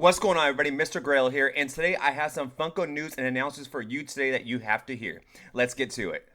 What's going on, everybody? Mr. Grail here, and today I have some Funko news and announcements for you today that you have to hear. Let's get to it.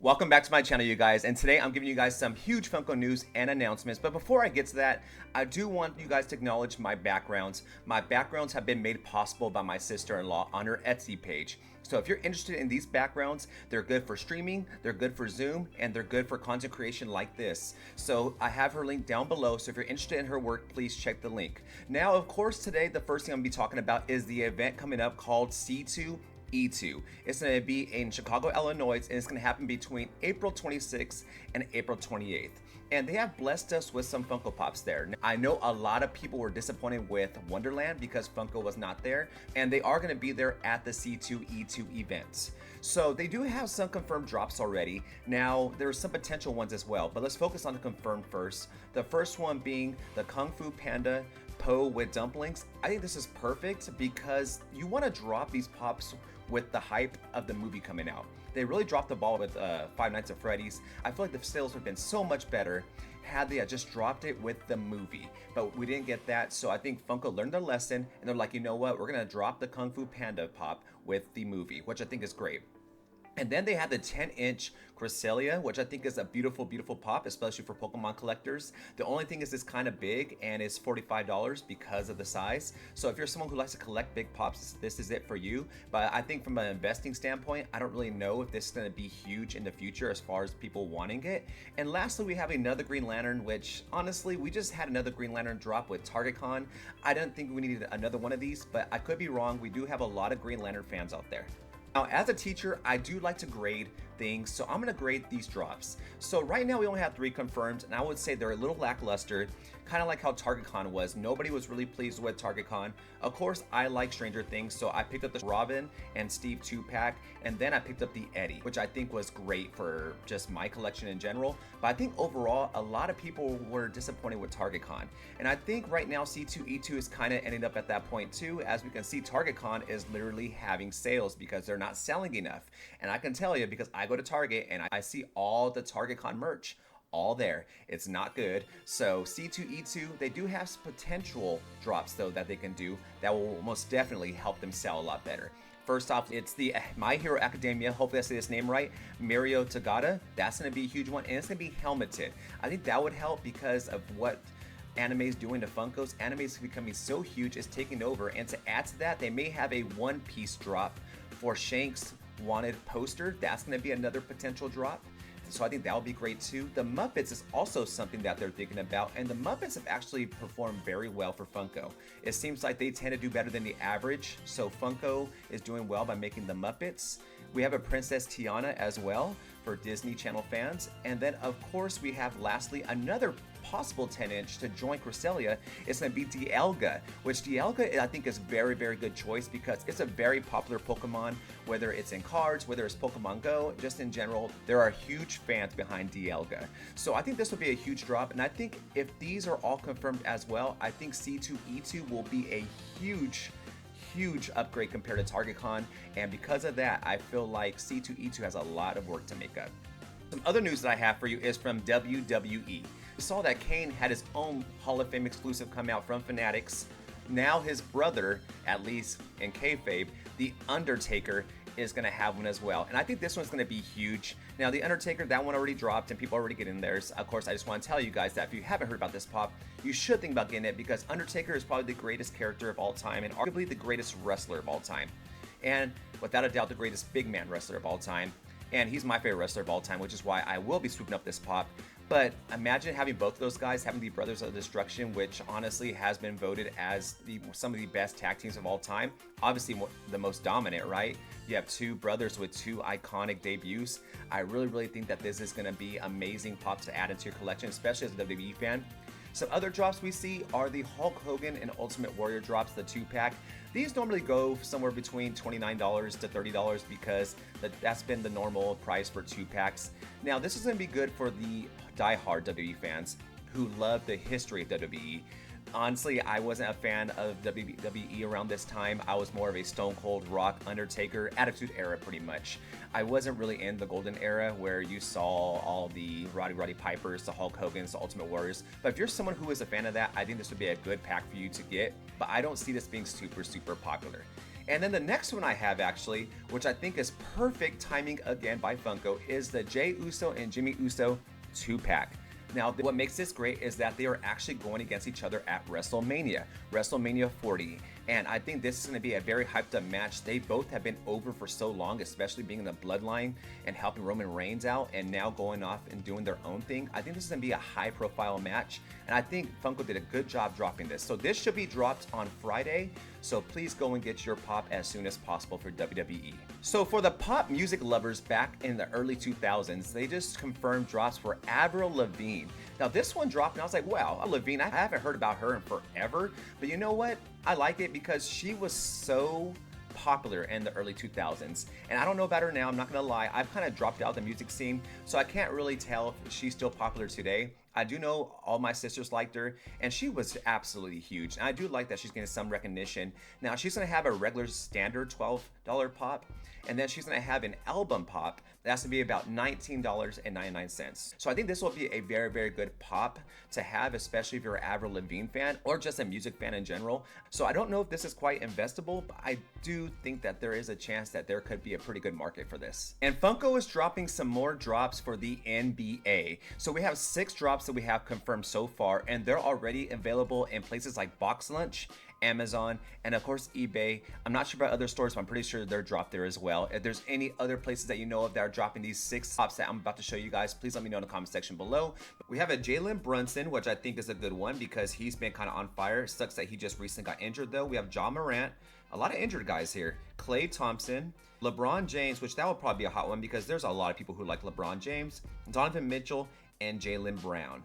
Welcome back to my channel, you guys, and today I'm giving you guys some huge Funko news and announcements. But before I get to that, I do want you guys to acknowledge my backgrounds. My backgrounds have been made possible by my sister-in-law on her Etsy page. So if you're interested in these backgrounds, they're good for streaming, they're good for Zoom, and they're good for content creation like this. So I have her link down below, so if you're interested in her work, please check the link. Now, of course, today the first thing I'm gonna be talking about is the event coming up called C2E2. It's going to be in Chicago, Illinois, and it's going to happen between April 26th and April 28th. And they have blessed us with some Funko Pops there. I know a lot of people were disappointed with Wonderland because Funko was not there, and they are going to be there at the C2E2 events. So they do have some confirmed drops already. Now, there's some potential ones as well, but let's focus on the confirmed first. The first one being the Kung Fu Panda Poe with dumplings. I think this is perfect because you want to drop these pops with the hype of the movie coming out. They really dropped the ball with Five Nights at Freddy's. I feel like the sales would have been so much better had they just dropped it with the movie, but we didn't get that. So I think Funko learned their lesson, and they're like, you know what, we're gonna drop the Kung Fu Panda pop with the movie, which I think is great. And then they had the 10-inch Cresselia, which I think is a beautiful, beautiful pop, especially for Pokemon collectors. The only thing is it's kind of big, and it's $45 because of the size. So if you're someone who likes to collect big pops, this is it for you. But I think from an investing standpoint, I don't really know if this is going to be huge in the future as far as people wanting it. And lastly, we have another Green Lantern, which honestly, we just had another Green Lantern drop with TargetCon. I didn't think we needed another one of these, but I could be wrong. We do have a lot of Green Lantern fans out there. Now, as a teacher, I do like to grade things, so I'm going to grade these drops. So right now we only have 3 confirmed, and I would say they're a little lackluster, kind of like how TargetCon was. Nobody was really pleased with TargetCon. Of course, I like Stranger Things, so I picked up the Robin and Steve 2-pack, and then I picked up the Eddie, which I think was great for just my collection in general. But I think overall, a lot of people were disappointed with TargetCon. And I think right now C2E2 is kind of ending up at that point too. As we can see, TargetCon is literally having sales because they're not selling enough. And I can tell you, because I go to Target and I see all the TargetCon merch all there. It's not good. So C2E2, they do have some potential drops though that they can do that will most definitely help them sell a lot better. First off, it's the My Hero Academia, hopefully I say this name right, Mirio Tagada. That's going to be a huge one, and it's going to be helmeted. I think that would help because of what anime is doing to Funkos. Anime is becoming so huge, it's taking over, and to add to that, they may have a one-piece drop for Shank's wanted poster. That's going to be another potential drop. So I think that would be great too. The Muppets is also something that they're thinking about, and the Muppets have actually performed very well for Funko. It seems like they tend to do better than the average, so Funko is doing well by making the Muppets. We have a Princess Tiana as well for Disney Channel fans. And then of course we have lastly another possible 10-inch to join Cresselia. It's going to be Dialga, which Dialga I think is very, very good choice because it's a very popular Pokemon, whether it's in cards, whether it's Pokemon Go, just in general, there are huge fans behind Dialga. So I think this will be a huge drop, and I think if these are all confirmed as well, I think C2E2 will be a huge upgrade compared to TargetCon, and because of that, I feel like C2E2 has a lot of work to make up. Some other news that I have for you is from WWE. We saw that Kane had his own Hall of Fame exclusive come out from Fanatics. Now his brother, at least in kayfabe, The Undertaker, is going to have one as well. And I think this one's going to be huge. Now, The Undertaker, that one already dropped and people already getting theirs. Of course, I just want to tell you guys that if you haven't heard about this pop, you should think about getting it because Undertaker is probably the greatest character of all time and arguably the greatest wrestler of all time. And without a doubt, the greatest big man wrestler of all time. And he's my favorite wrestler of all time, which is why I will be swooping up this pop. But imagine having both of those guys, having the Brothers of Destruction, which honestly has been voted as some of the best tag teams of all time. Obviously the most dominant, right? You have 2 brothers with 2 iconic debuts. I really think that this is going to be amazing pops to add into your collection, especially as a WWE fan. Some other drops we see are the Hulk Hogan and Ultimate Warrior drops, the 2-pack. These normally go somewhere between $29 to $30 because that's been the normal price for 2-packs. Now, this is going to be good for the die-hard WWE fans who love the history of WWE. Honestly, I wasn't a fan of WWE around this time. I was more of a Stone Cold, Rock, Undertaker, Attitude Era pretty much. I wasn't really in the golden era where you saw all the Roddy Pipers, the Hulk Hogan's, the Ultimate Warriors. But if you're someone who is a fan of that, I think this would be a good pack for you to get. But I don't see this being super popular. And then the next one I have actually, which I think is perfect timing again by Funko, is the Jey Uso and Jimmy Uso 2-pack. Now, what makes this great is that they are actually going against each other at WrestleMania 40. And I think this is going to be a very hyped up match. They both have been over for so long, especially being in the bloodline and helping Roman Reigns out and now going off and doing their own thing. I think this is going to be a high profile match. And I think Funko did a good job dropping this. So this should be dropped on Friday. So please go and get your pop as soon as possible for WWE. So for the pop music lovers back in the early 2000s, they just confirmed drops for Avril Lavigne. Now this one dropped and I was like, wow, Lavigne, I haven't heard about her in forever. But you know what? I like it because she was so popular in the early 2000s. And I don't know about her now, I'm not gonna lie. I've kind of dropped out the music scene, so I can't really tell if she's still popular today. I do know all my sisters liked her, and she was absolutely huge. And I do like that she's getting some recognition. Now, she's gonna have a regular standard $12 pop, and then she's gonna have an album pop that's gonna be about $19.99. So I think this will be a very good pop to have, especially if you're an Avril Lavigne fan or just a music fan in general. So I don't know if this is quite investable, but I do think that there is a chance that there could be a pretty good market for this. And Funko is dropping some more drops for the NBA. So we have 6 drops that we have confirmed so far, and they're already available in places like Box Lunch, Amazon, and of course eBay. I'm not sure about other stores, but I'm pretty sure they're dropped there as well. If there's any other places that you know of that are dropping these 6 pops that I'm about to show you guys, please let me know in the comment section below. We have a Jalen Brunson, which I think is a good one because he's been kind of on fire. It sucks that he just recently got injured though. We have John Morant, a lot of injured guys here. Klay Thompson, LeBron James, which that would probably be a hot one because there's a lot of people who like LeBron James, Donovan Mitchell, and Jaylen Brown.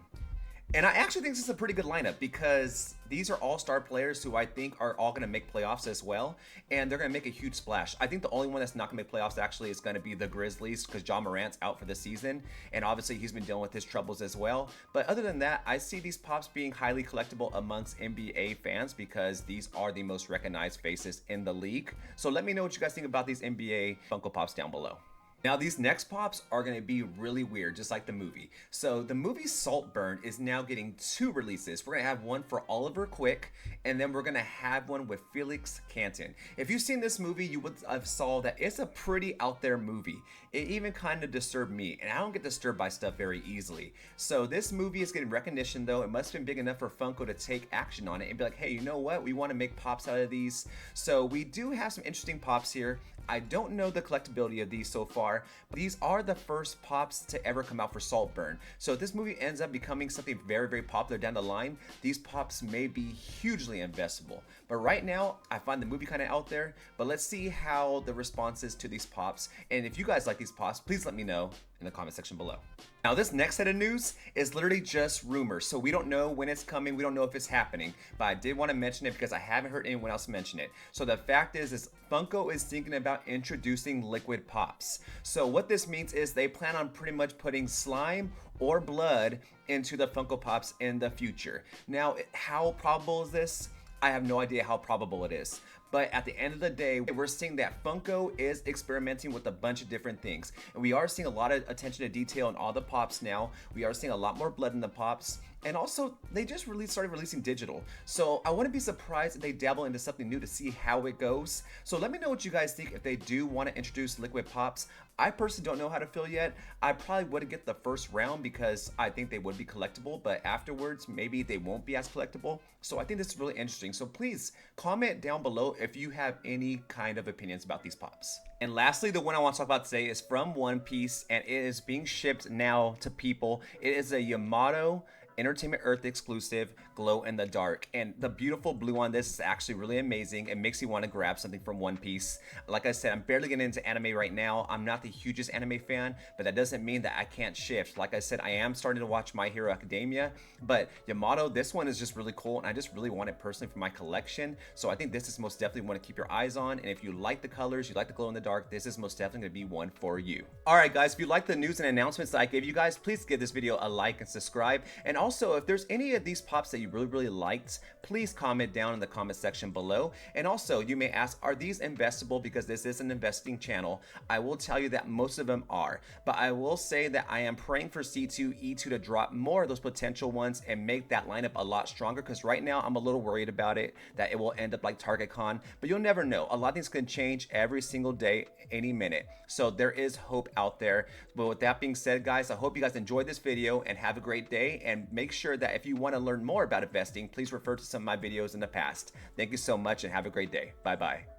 And I actually think this is a pretty good lineup because these are all-star players who I think are all going to make playoffs as well, and they're going to make a huge splash. I think the only one that's not going to make playoffs actually is going to be the Grizzlies because John Morant's out for the season, and obviously he's been dealing with his troubles as well. But other than that, I see these pops being highly collectible amongst NBA fans because these are the most recognized faces in the league. So let me know what you guys think about these NBA Funko Pops down below. Now these next pops are going to be really weird, just like the movie. So the movie Saltburn is now getting 2 releases. We're going to have one for Oliver Quick, and then we're going to have one with Felix Canton. If you've seen this movie, you would have saw that it's a pretty out there movie. It even kind of disturbed me, and I don't get disturbed by stuff very easily. So this movie is getting recognition though. It must have been big enough for Funko to take action on it and be like, hey, you know what? We want to make pops out of these. So we do have some interesting pops here. I don't know the collectability of these so far, but these are the first pops to ever come out for Saltburn. So if this movie ends up becoming something very popular down the line, these pops may be hugely investable. But right now, I find the movie kind of out there, but let's see how the response is to these pops. And if you guys like these pops, please let me know in the comment section below. Now this next set of news is literally just rumors, so we don't know when it's coming, we don't know if it's happening, but I did want to mention it because I haven't heard anyone else mention it. So the fact is Funko is thinking about introducing liquid pops. So what this means is they plan on pretty much putting slime or blood into the Funko Pops in the future. Now, how probable is this? I have no idea how probable it is. But at the end of the day, we're seeing that Funko is experimenting with a bunch of different things. And we are seeing a lot of attention to detail in all the pops now. We are seeing a lot more blood in the pops. And also, they just started releasing digital. So I wouldn't be surprised if they dabble into something new to see how it goes. So let me know what you guys think if they do want to introduce liquid pops. I personally don't know how to feel yet. I probably wouldn't get the first round because I think they would be collectible, but afterwards, maybe they won't be as collectible. So I think this is really interesting. So please comment down below if you have any kind of opinions about these pops. And lastly, the one I want to talk about today is from One Piece, and it is being shipped now to people. It is a Yamato Entertainment Earth exclusive glow in the dark, and the beautiful blue on this is actually really amazing. It makes you want to grab something from One Piece. Like I said, I'm barely getting into anime right now. I'm not the hugest anime fan, but that doesn't mean that I can't shift. Like I said, I am starting to watch My Hero Academia, but Yamato, this one is just really cool, and I just really want it personally for my collection. So I think this is most definitely one to keep your eyes on, and if you like the colors, you like the glow in the dark, this is most definitely going to be one for you. All right guys, if you like the news and announcements that I gave you guys, please give this video a like and subscribe, and also, if there's any of these pops that you really liked, please comment down in the comment section below. And also, you may ask, are these investable? Because this is an investing channel. I will tell you that most of them are, but I will say that I am praying for C2, E2 to drop more of those potential ones and make that lineup a lot stronger, because right now I'm a little worried about it, that it will end up like TargetCon, but you'll never know. A lot of things can change every single day, any minute. So there is hope out there. But with that being said, guys, I hope you guys enjoyed this video and have a great day. And make sure that if you want to learn more about investing, please refer to some of my videos in the past. Thank you so much and have a great day. Bye-bye.